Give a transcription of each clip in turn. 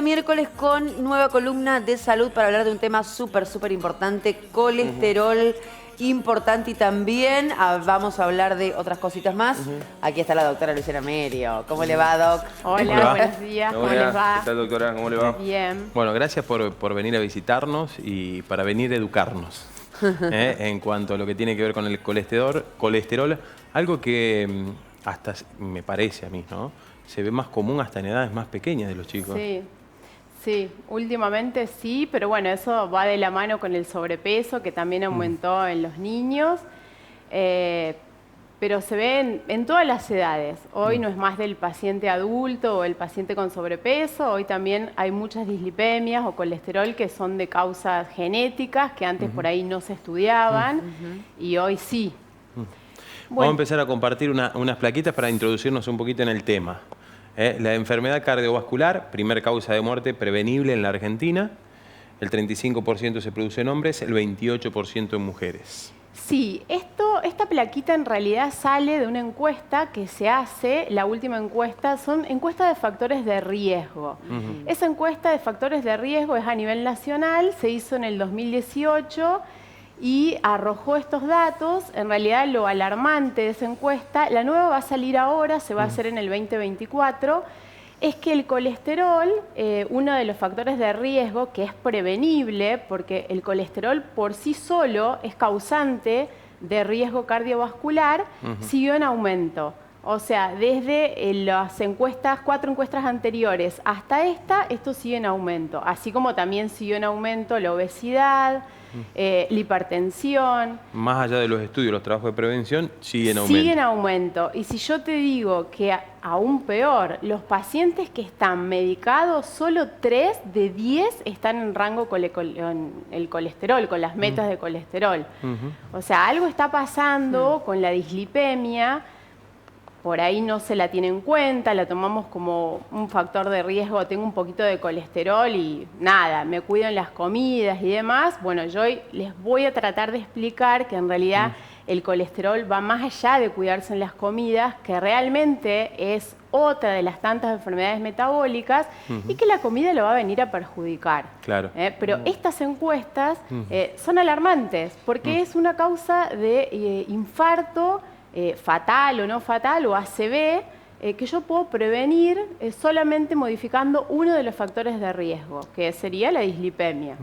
día miércoles con nueva columna de salud para hablar de un tema súper importante, colesterol importante, y también vamos a hablar de otras cositas más. Aquí está la doctora Luciana Merio. ¿Cómo le va, Doc? Hola, buenos días. ¿Cómo les va? ¿Qué tal, doctora? ¿Cómo le va? Bien. Bueno, gracias por venir a visitarnos y para venir a educarnos en cuanto a lo que tiene que ver con el colesterol, algo que hasta me parece a mí, ¿no? Se ve más común hasta en edades más pequeñas de los chicos. Sí, últimamente sí, pero bueno, eso va de la mano con el sobrepeso, que también aumentó en los niños, pero se ve en todas las edades. Hoy no es más del paciente adulto o el paciente con sobrepeso, hoy también hay muchas dislipemias o colesterol que son de causas genéticas, que antes por ahí no se estudiaban, y hoy sí. Vamos a empezar a compartir unas plaquitas para introducirnos un poquito en el tema. La enfermedad cardiovascular, primer causa de muerte prevenible en la Argentina. El 35% se produce en hombres, el 28% en mujeres. Sí, esta plaquita en realidad sale de una encuesta que se hace, la última encuesta, son encuestas de factores de riesgo. Esa encuesta de factores de riesgo es a nivel nacional, se hizo en el 2018 y arrojó estos datos. En realidad lo alarmante de esa encuesta, la nueva va a salir ahora, se va a hacer en el 2024, es que el colesterol, uno de los factores de riesgo que es prevenible, porque el colesterol por sí solo es causante de riesgo cardiovascular, siguió en aumento. O sea, desde las 4 encuestas anteriores hasta esto sigue en aumento. Así como también siguió en aumento la obesidad, la hipertensión. Más allá de los estudios, los trabajos de prevención siguen en aumento. Siguen en aumento. Y si yo te digo que aún peor, los pacientes que están medicados, solo 3 de 10 están en rango con el colesterol, con las metas de colesterol. O sea, algo está pasando con la dislipemia. Por ahí no se la tiene en cuenta, la tomamos como un factor de riesgo, tengo un poquito de colesterol y nada, me cuido en las comidas y demás. Bueno, yo hoy les voy a tratar de explicar que en realidad el colesterol va más allá de cuidarse en las comidas, que realmente es otra de las tantas enfermedades metabólicas y que la comida lo va a venir a perjudicar. Claro. Pero estas encuestas son alarmantes porque es una causa de infarto, fatal o no fatal, o ACV, que yo puedo prevenir solamente modificando uno de los factores de riesgo, que sería la dislipemia.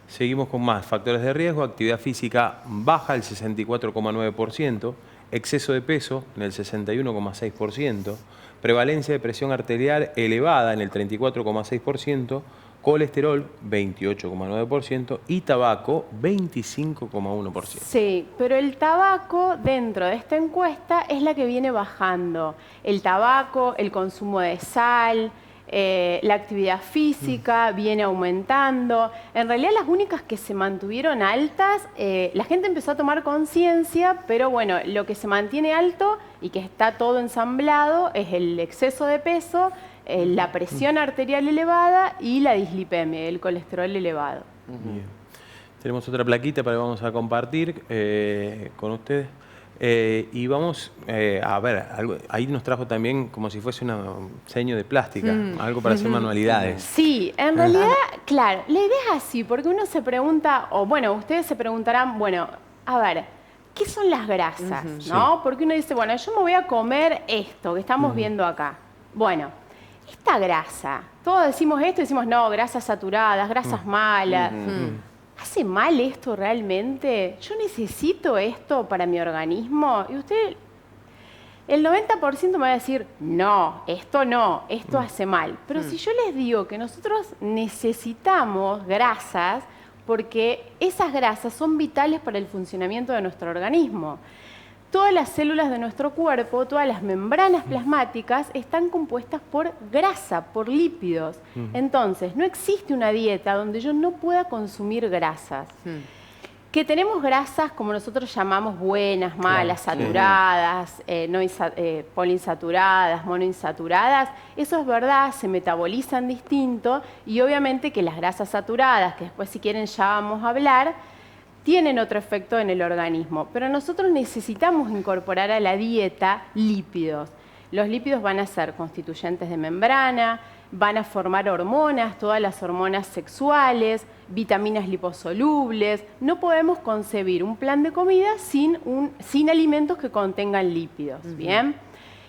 Seguimos con más factores de riesgo: actividad física baja, el 64,9%, exceso de peso en el 61,6%, prevalencia de presión arterial elevada en el 34,6%, colesterol 28,9% y tabaco 25,1%. Sí, pero el tabaco dentro de esta encuesta es la que viene bajando. El tabaco, el consumo de sal, la actividad física viene aumentando. En realidad las únicas que se mantuvieron altas, la gente empezó a tomar conciencia, pero bueno, lo que se mantiene alto y que está todo ensamblado es el exceso de peso, la presión arterial elevada y la dislipemia, el colesterol elevado. Bien. Tenemos otra plaquita para que vamos a compartir con ustedes. Y vamos a ver, ahí nos trajo también como si fuese un seño de plástica, algo para hacer manualidades. Sí, en realidad, claro, la idea es así, porque uno se pregunta, o bueno, ustedes se preguntarán, bueno, a ver, ¿qué son las grasas? ¿No? Porque uno dice, bueno, yo me voy a comer esto que estamos viendo acá. Bueno, esta grasa, todos decimos esto, decimos, no, grasas saturadas, grasas malas. ¿Hace mal esto realmente? ¿Yo necesito esto para mi organismo? Y usted, el 90% me va a decir, no, esto hace mal. Pero si yo les digo que nosotros necesitamos grasas, porque esas grasas son vitales para el funcionamiento de nuestro organismo. Todas las células de nuestro cuerpo, todas las membranas plasmáticas están compuestas por grasa, por lípidos. Entonces, no existe una dieta donde yo no pueda consumir grasas. Que tenemos grasas, como nosotros llamamos, buenas, malas, saturadas, poliinsaturadas, monoinsaturadas, eso es verdad, se metabolizan distinto y obviamente que las grasas saturadas, que después si quieren ya vamos a hablar, tienen otro efecto en el organismo, pero nosotros necesitamos incorporar a la dieta lípidos. Los lípidos van a ser constituyentes de membrana, van a formar hormonas, todas las hormonas sexuales, vitaminas liposolubles. No podemos concebir un plan de comida sin alimentos que contengan lípidos, ¿bien?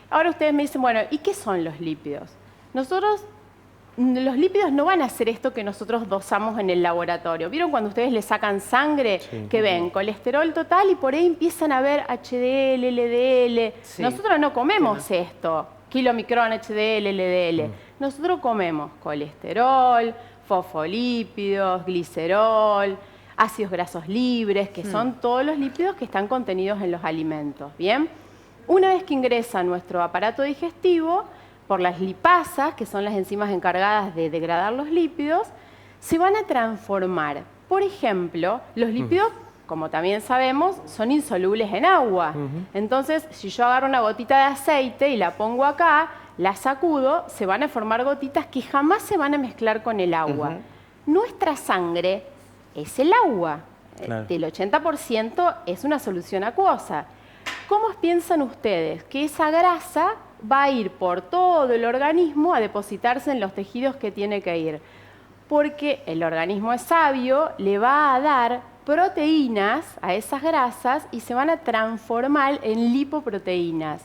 Ahora ustedes me dicen, bueno, ¿y qué son los lípidos? Los lípidos no van a hacer esto que nosotros dosamos en el laboratorio. ¿Vieron cuando ustedes le sacan sangre? Sí. Que ven colesterol total y por ahí empiezan a ver HDL, LDL. Sí. Nosotros no comemos esto, kilomicrón, HDL, LDL. Nosotros comemos colesterol, fosfolípidos, glicerol, ácidos grasos libres, que son todos los lípidos que están contenidos en los alimentos, ¿bien? Una vez que ingresa a nuestro aparato digestivo, por las lipasas, que son las enzimas encargadas de degradar los lípidos, se van a transformar. Por ejemplo, los lípidos, como también sabemos, son insolubles en agua. Entonces, si yo agarro una gotita de aceite y la pongo acá, la sacudo, se van a formar gotitas que jamás se van a mezclar con el agua. Nuestra sangre es el agua. Claro. Del 80% es una solución acuosa. ¿Cómo piensan ustedes que esa grasa va a ir por todo el organismo a depositarse en los tejidos que tiene que ir? Porque el organismo es sabio, le va a dar proteínas a esas grasas y se van a transformar en lipoproteínas.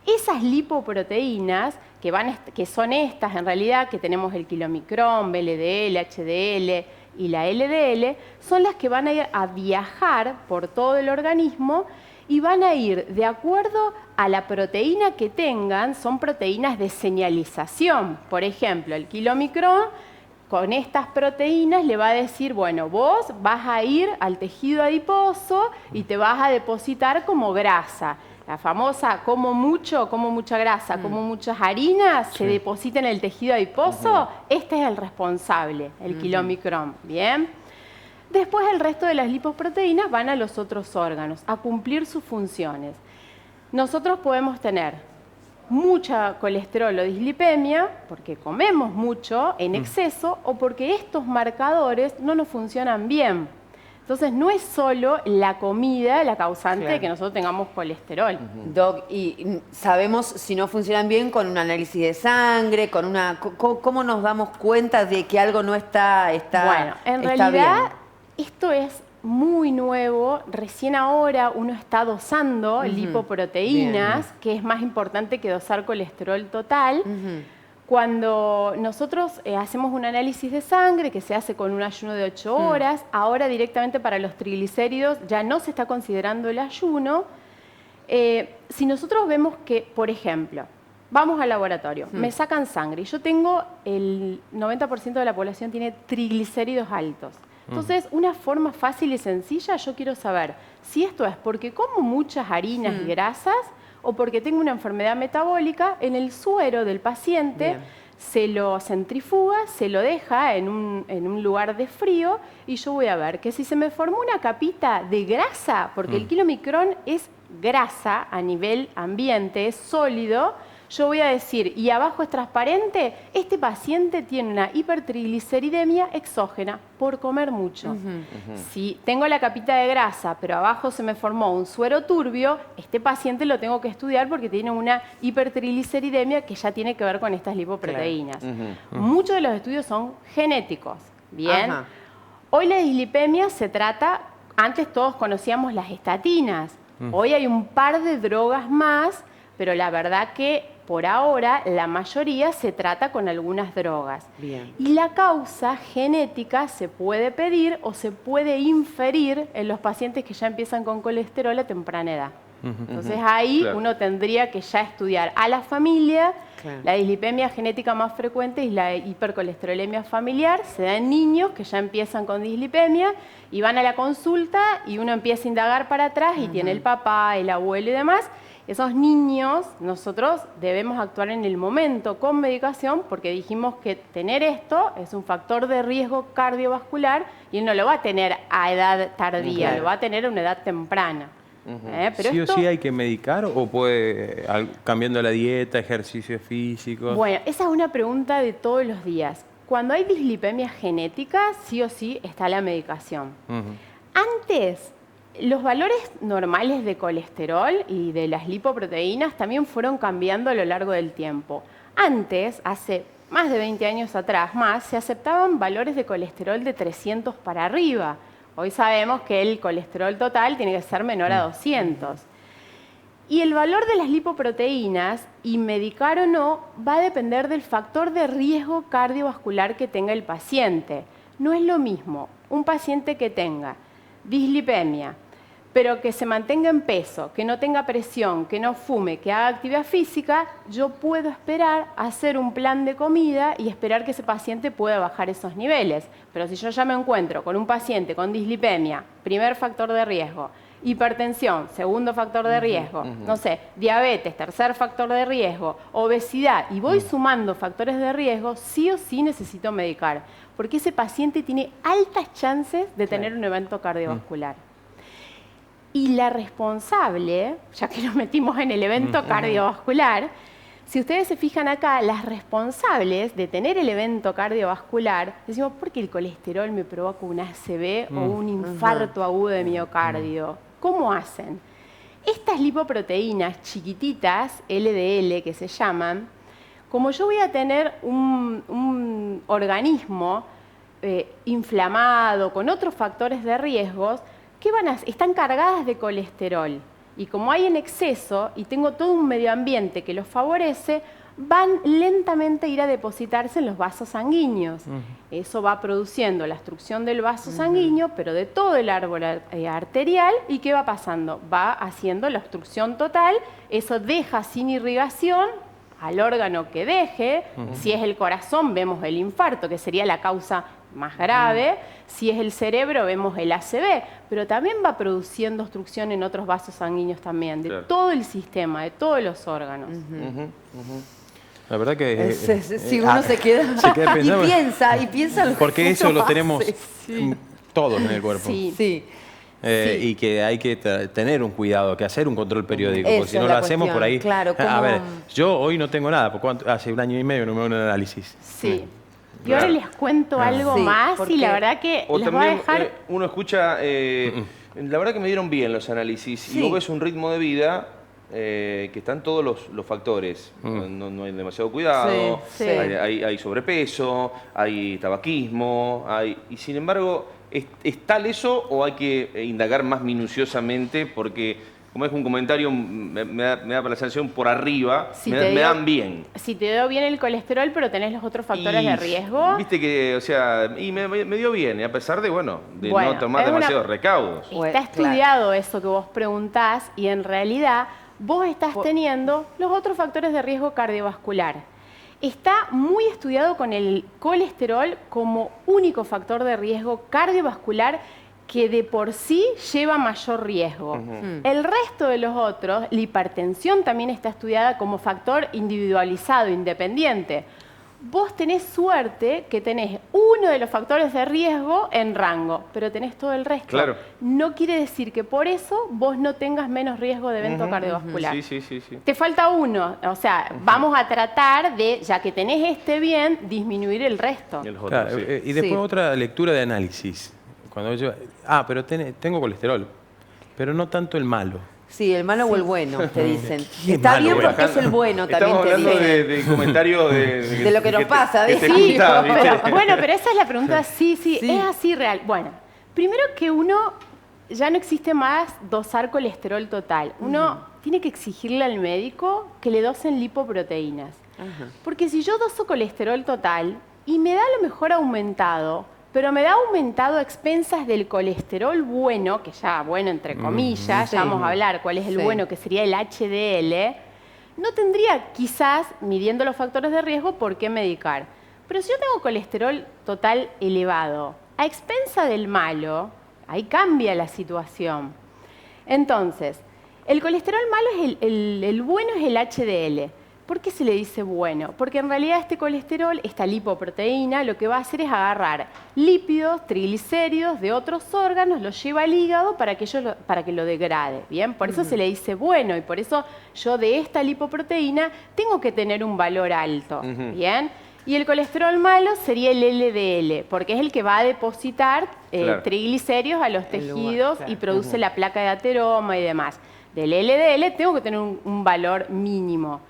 Esas lipoproteínas, que son estas en realidad, que tenemos el kilomicrón, VLDL, HDL y la LDL, son las que van a ir a viajar por todo el organismo y van a ir de acuerdo a la proteína que tengan, son proteínas de señalización. Por ejemplo, el kilomicrón con estas proteínas le va a decir, bueno, vos vas a ir al tejido adiposo y te vas a depositar como grasa. La famosa como mucha grasa, como muchas harinas, se deposita en el tejido adiposo, este es el responsable, el kilomicrón, ¿bien? Después el resto de las lipoproteínas van a los otros órganos, a cumplir sus funciones. Nosotros podemos tener mucha colesterol o dislipemia, porque comemos mucho en exceso, o porque estos marcadores no nos funcionan bien. Entonces, no es solo la comida la causante de que nosotros tengamos colesterol. Doc, y sabemos si no funcionan bien con un análisis de sangre, con una... ¿Cómo nos damos cuenta de que algo no está bueno, en realidad, bien? Esto es muy nuevo. Recién ahora uno está dosando lipoproteínas, que es más importante que dosar colesterol total. Cuando nosotros hacemos un análisis de sangre, que se hace con un ayuno de 8 horas, ahora directamente para los triglicéridos ya no se está considerando el ayuno. Si nosotros vemos que, por ejemplo, vamos al laboratorio, me sacan sangre y yo tengo el 90% de la población tiene triglicéridos altos. Entonces, una forma fácil y sencilla, yo quiero saber si esto es porque como muchas harinas y grasas o porque tengo una enfermedad metabólica. En el suero del paciente se lo centrifuga, se lo deja en un lugar de frío y yo voy a ver que si se me formó una capita de grasa, porque el kilomicrón es grasa a nivel ambiente, es sólido, yo voy a decir, y abajo es transparente, este paciente tiene una hipertrigliceridemia exógena por comer mucho. Si tengo la capita de grasa, pero abajo se me formó un suero turbio, este paciente lo tengo que estudiar porque tiene una hipertrigliceridemia que ya tiene que ver con estas lipoproteínas. Muchos de los estudios son genéticos, ¿bien? Hoy la dislipemia se trata, antes todos conocíamos las estatinas, hoy hay un par de drogas más, pero la verdad que por ahora la mayoría se trata con algunas drogas. Y la causa genética se puede pedir o se puede inferir en los pacientes que ya empiezan con colesterol a temprana edad. Entonces ahí uno tendría que ya estudiar a la familia. La dislipemia genética más frecuente es la hipercolesterolemia familiar. Se da en niños que ya empiezan con dislipemia y van a la consulta y uno empieza a indagar para atrás y tiene el papá, el abuelo y demás. Esos niños, nosotros debemos actuar en el momento con medicación porque dijimos que tener esto es un factor de riesgo cardiovascular y él no lo va a tener a edad tardía, lo va a tener a una edad temprana. Pero ¿Sí o sí hay que medicar o puede, cambiando la dieta, ejercicios físicos? Bueno, esa es una pregunta de todos los días. Cuando hay dislipemia genética, sí o sí está la medicación. Antes, los valores normales de colesterol y de las lipoproteínas también fueron cambiando a lo largo del tiempo. Antes, hace más de 20 años atrás, se aceptaban valores de colesterol de 300 para arriba. Hoy sabemos que el colesterol total tiene que ser menor a 200. Y el valor de las lipoproteínas, y medicar o no, va a depender del factor de riesgo cardiovascular que tenga el paciente. No es lo mismo un paciente que tenga dislipemia, pero que se mantenga en peso, que no tenga presión, que no fume, que haga actividad física, yo puedo esperar hacer un plan de comida y esperar que ese paciente pueda bajar esos niveles. Pero si yo ya me encuentro con un paciente con dislipemia, primer factor de riesgo, hipertensión, segundo factor de riesgo, no sé, diabetes, tercer factor de riesgo, obesidad, y voy sumando factores de riesgo, sí o sí necesito medicar, porque ese paciente tiene altas chances de tener un evento cardiovascular. Y la responsable, ya que nos metimos en el evento cardiovascular, si ustedes se fijan acá, las responsables de tener el evento cardiovascular, decimos, ¿por qué el colesterol me provoca un ACV o un infarto agudo de miocardio? ¿Cómo hacen? Estas lipoproteínas chiquititas, LDL que se llaman, como yo voy a tener un organismo inflamado con otros factores de riesgos, ¿qué van a hacer? Están cargadas de colesterol. Y como hay en exceso y tengo todo un medio ambiente que los favorece, van lentamente a ir a depositarse en los vasos sanguíneos. Eso va produciendo la obstrucción del vaso sanguíneo, pero de todo el árbol arterial. ¿Y qué va pasando? Va haciendo la obstrucción total, eso deja sin irrigación al órgano que deje. Si es el corazón, vemos el infarto, que sería la causa más grave. Si es el cerebro, vemos el ACV, pero también va produciendo obstrucción en otros vasos sanguíneos también, de todo el sistema, de todos los órganos. La verdad que... Si uno se queda pensando, y piensa... Porque eso lo tenemos todos en el cuerpo. Sí. Y que hay que tener un cuidado, que hacer un control periódico, porque si no lo hacemos por ahí... Claro, a ver, yo hoy no tengo nada, porque hace 1 año y medio no me hago un análisis. Sí. Y ahora les cuento algo más y la verdad que les voy a dejar... uno escucha, la verdad que me dieron bien los análisis y vos ves un ritmo de vida que están todos los factores. No hay demasiado cuidado, hay sobrepeso, hay tabaquismo, y sin embargo, ¿es tal eso o hay que indagar más minuciosamente? Porque como es un comentario, me da la sensación por arriba, me dan bien. Si te dio bien el colesterol, pero tenés los otros factores de riesgo. Viste que, o sea, y me dio bien, a pesar de, no tomar demasiados recaudos. Está estudiado eso que vos preguntás y en realidad vos estás teniendo los otros factores de riesgo cardiovascular. Está muy estudiado con el colesterol como único factor de riesgo cardiovascular que de por sí lleva mayor riesgo. El resto de los otros, la hipertensión también está estudiada como factor individualizado, independiente. Vos tenés suerte que tenés uno de los factores de riesgo en rango, pero tenés todo el resto. Claro. No quiere decir que por eso vos no tengas menos riesgo de evento cardiovascular. Sí. Te falta uno, o sea, vamos a tratar de, ya que tenés este bien, disminuir el resto. Claro, y después otra lectura de análisis. Cuando yo, pero tengo colesterol, pero no tanto el malo. Sí, el malo o el bueno, te dicen. Está bien porque es el bueno, también te dicen. Estamos hablando de comentarios de lo que nos pasa. Pero esa es la pregunta, sí, es así real. Bueno, primero que uno, ya no existe más dosar colesterol total. Uno tiene que exigirle al médico que le dosen lipoproteínas. Porque si yo doso colesterol total y me da a lo mejor aumentado, pero me da aumentado a expensas del colesterol bueno, que ya, bueno, entre comillas, ya vamos a hablar cuál es el bueno, que sería el HDL, no tendría quizás, midiendo los factores de riesgo, por qué medicar. Pero si yo tengo colesterol total elevado, a expensa del malo, ahí cambia la situación. Entonces, el colesterol malo es el bueno es el HDL. ¿Por qué se le dice bueno? Porque en realidad este colesterol, esta lipoproteína, lo que va a hacer es agarrar lípidos, triglicéridos de otros órganos, los lleva al hígado para que lo degrade, ¿bien? Por eso se le dice bueno y por eso yo de esta lipoproteína tengo que tener un valor alto, ¿bien? Y el colesterol malo sería el LDL, porque es el que va a depositar triglicéridos a los tejidos y produce la placa de ateroma y demás. Del LDL tengo que tener un valor mínimo.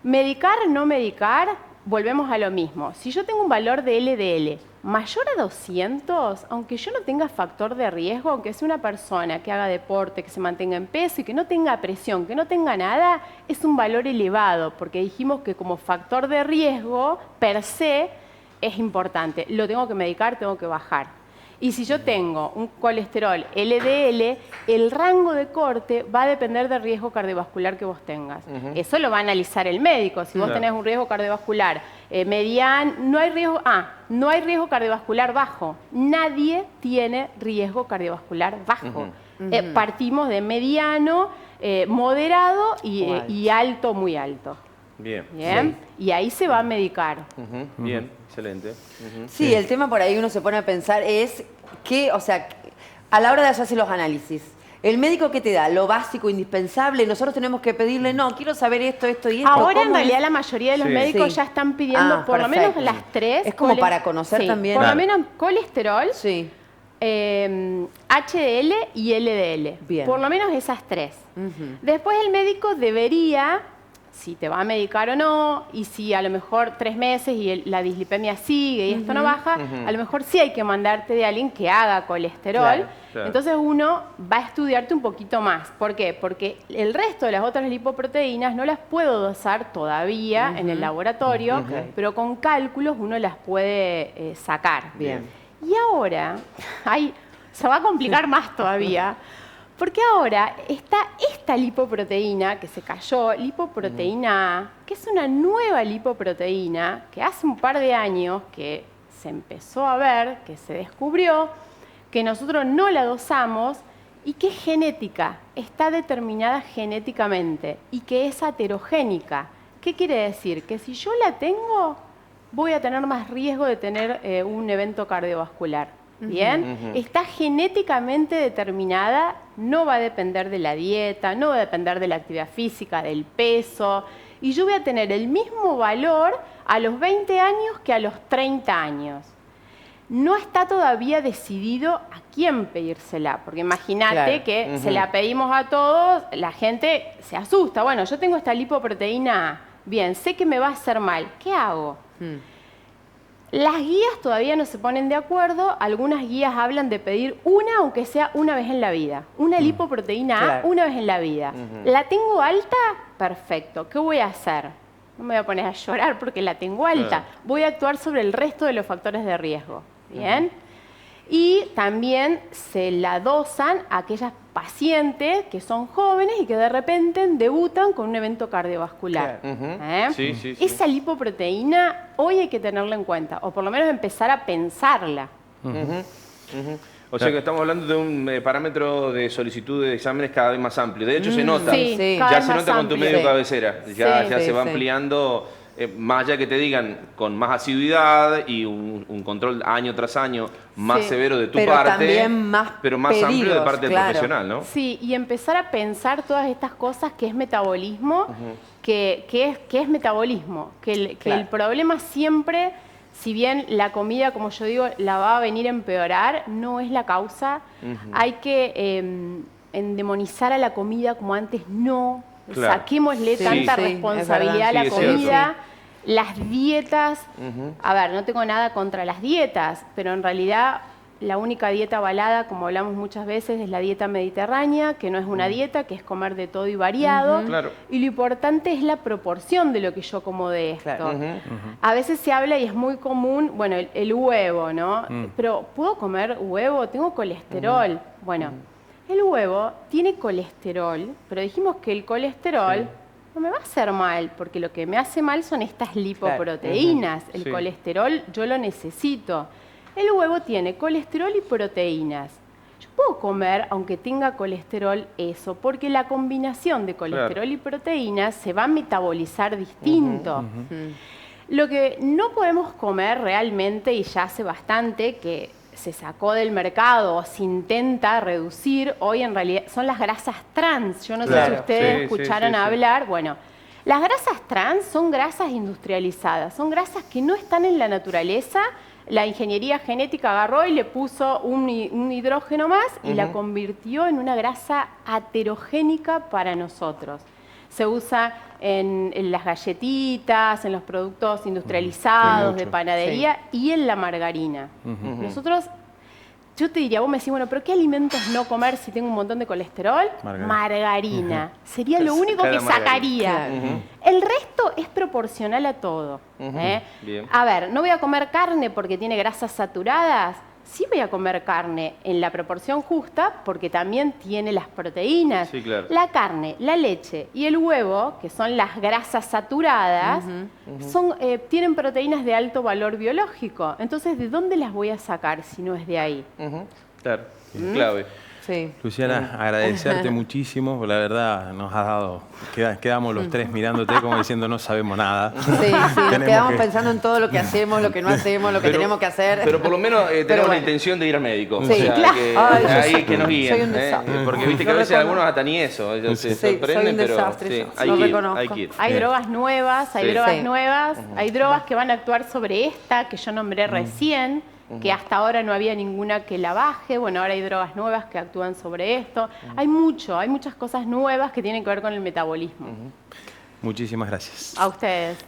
Medicar, no medicar, volvemos a lo mismo. Si yo tengo un valor de LDL mayor a 200, aunque yo no tenga factor de riesgo, aunque sea una persona que haga deporte, que se mantenga en peso y que no tenga presión, que no tenga nada, es un valor elevado, porque dijimos que como factor de riesgo, per se, es importante. Lo tengo que medicar, tengo que bajar. Y si yo tengo un colesterol LDL, el rango de corte va a depender del riesgo cardiovascular que vos tengas. Eso lo va a analizar el médico. Si vos tenés un riesgo cardiovascular mediano, no hay riesgo cardiovascular bajo. Nadie tiene riesgo cardiovascular bajo. Partimos de mediano, moderado y alto, muy alto. Bien. Bien. Sí. Y ahí se va a medicar. Bien, excelente. Sí, el tema por ahí uno se pone a pensar es que, o sea, a la hora de hacerse los análisis, el médico que te da lo básico, indispensable, nosotros tenemos que pedirle, no, quiero saber esto y esto. Ahora en realidad la mayoría de los médicos ya están pidiendo por lo menos las tres. Es como para conocer también. Por lo menos colesterol, sí. HDL y LDL. Bien. Por lo menos esas tres. Después el médico debería, si te va a medicar o no, y si a lo mejor 3 meses y la dislipemia sigue y esto no baja, a lo mejor sí hay que mandarte de alguien que haga colesterol. Claro, claro. Entonces uno va a estudiarte un poquito más. ¿Por qué? Porque el resto de las otras lipoproteínas no las puedo dosar todavía en el laboratorio, pero con cálculos uno las puede sacar. Bien. Y ahora, se va a complicar más todavía. Porque ahora está esta lipoproteína que se cayó, lipoproteína A, que es una nueva lipoproteína que hace un par de años que se empezó a ver, que se descubrió, que nosotros no la dosamos y que es genética, está determinada genéticamente y que es aterogénica. ¿Qué quiere decir? Que si yo la tengo, voy a tener más riesgo de tener un evento cardiovascular. ¿Bien? Está genéticamente determinada, no va a depender de la dieta, no va a depender de la actividad física, del peso, y yo voy a tener el mismo valor a los 20 años que a los 30 años. No está todavía decidido a quién pedírsela, porque imagínate que se la pedimos a todos, la gente se asusta. Bueno, yo tengo esta lipoproteína A, bien, sé que me va a hacer mal, ¿qué hago? Las guías todavía no se ponen de acuerdo. Algunas guías hablan de pedir una, aunque sea una vez en la vida. Una lipoproteína A, una vez en la vida. ¿La tengo alta? Perfecto. ¿Qué voy a hacer? No me voy a poner a llorar porque la tengo alta. Voy a actuar sobre el resto de los factores de riesgo. ¿Bien? Y también se la dosan a aquellas pacientes que son jóvenes y que de repente debutan con un evento cardiovascular. Esa lipoproteína hoy hay que tenerla en cuenta, o por lo menos empezar a pensarla. O sea que estamos hablando de un parámetro de solicitud de exámenes cada vez más amplio. De hecho se nota, ya se nota con tu médico cabecera, ya se va ampliando. Más allá que te digan con más asiduidad y un control año tras año más severo de tu parte, pero más pedidos, amplio de parte del profesional, ¿no? Sí, y empezar a pensar todas estas cosas que es metabolismo, que es metabolismo, que el problema siempre, si bien la comida, como yo digo, la va a venir a empeorar, no es la causa. Hay que endemonizar a la comida como antes no. Saquémosle tanta responsabilidad a la comida. Las dietas, a ver, no tengo nada contra las dietas, pero en realidad la única dieta avalada, como hablamos muchas veces, es la dieta mediterránea, que no es una dieta, que es comer de todo y variado. Y lo importante es la proporción de lo que yo como de esto. A veces se habla y es muy común, bueno, el huevo, ¿no? Pero ¿puedo comer huevo? Tengo colesterol. Bueno. El huevo tiene colesterol, pero dijimos que el colesterol no me va a hacer mal, porque lo que me hace mal son estas lipoproteínas. El colesterol yo lo necesito. El huevo tiene colesterol y proteínas. Yo puedo comer, aunque tenga colesterol, eso, porque la combinación de colesterol y proteínas se va a metabolizar distinto. Lo que no podemos comer realmente, y ya hace bastante que se sacó del mercado o se intenta reducir, hoy en realidad son las grasas trans. Yo no sé si ustedes escucharon hablar. Bueno, las grasas trans son grasas industrializadas, son grasas que no están en la naturaleza. La ingeniería genética agarró y le puso un hidrógeno más y la convirtió en una grasa aterogénica para nosotros. se usa en las galletitas, en los productos industrializados mucho. de panadería y en la margarina. Nosotros, yo te diría, vos me decís, bueno, pero ¿qué alimentos no comer si tengo un montón de colesterol? Margarina. Sería lo único que sacaría. Claro. El resto es proporcional a todo. Bien. A ver, no voy a comer carne porque tiene grasas saturadas. Sí voy a comer carne en la proporción justa porque también tiene las proteínas. Sí, claro. La carne, la leche y el huevo, que son las grasas saturadas, tienen proteínas de alto valor biológico. Entonces, ¿de dónde las voy a sacar si no es de ahí? Claro, clave. Sí. Luciana, agradecerte muchísimo, porque la verdad nos has dado, quedamos los tres mirándote como diciendo no sabemos nada. Sí, nos Tenemos quedamos que- pensando en todo lo que hacemos, lo que no hacemos, lo que tenemos que hacer. Pero por lo menos tenemos la bueno. intención de ir al médico. Sí, claro. Que, Ay, yo ahí soy- que nos guíen. soy un desastre. Porque viste que Lo a veces reconozco. algunos hasta ni eso. Ellos se Sí, soy sorprenden, un pero desastre sí, yo, hay lo que ir, reconozco. hay que ir. Hay Bien. drogas nuevas, hay Sí. drogas Sí. nuevas, hay drogas que van a actuar sobre esta que yo nombré recién, que hasta ahora no había ninguna que la baje. Bueno, ahora hay drogas nuevas que actúan sobre esto. Hay muchas cosas nuevas que tienen que ver con el metabolismo. Muchísimas gracias. A ustedes.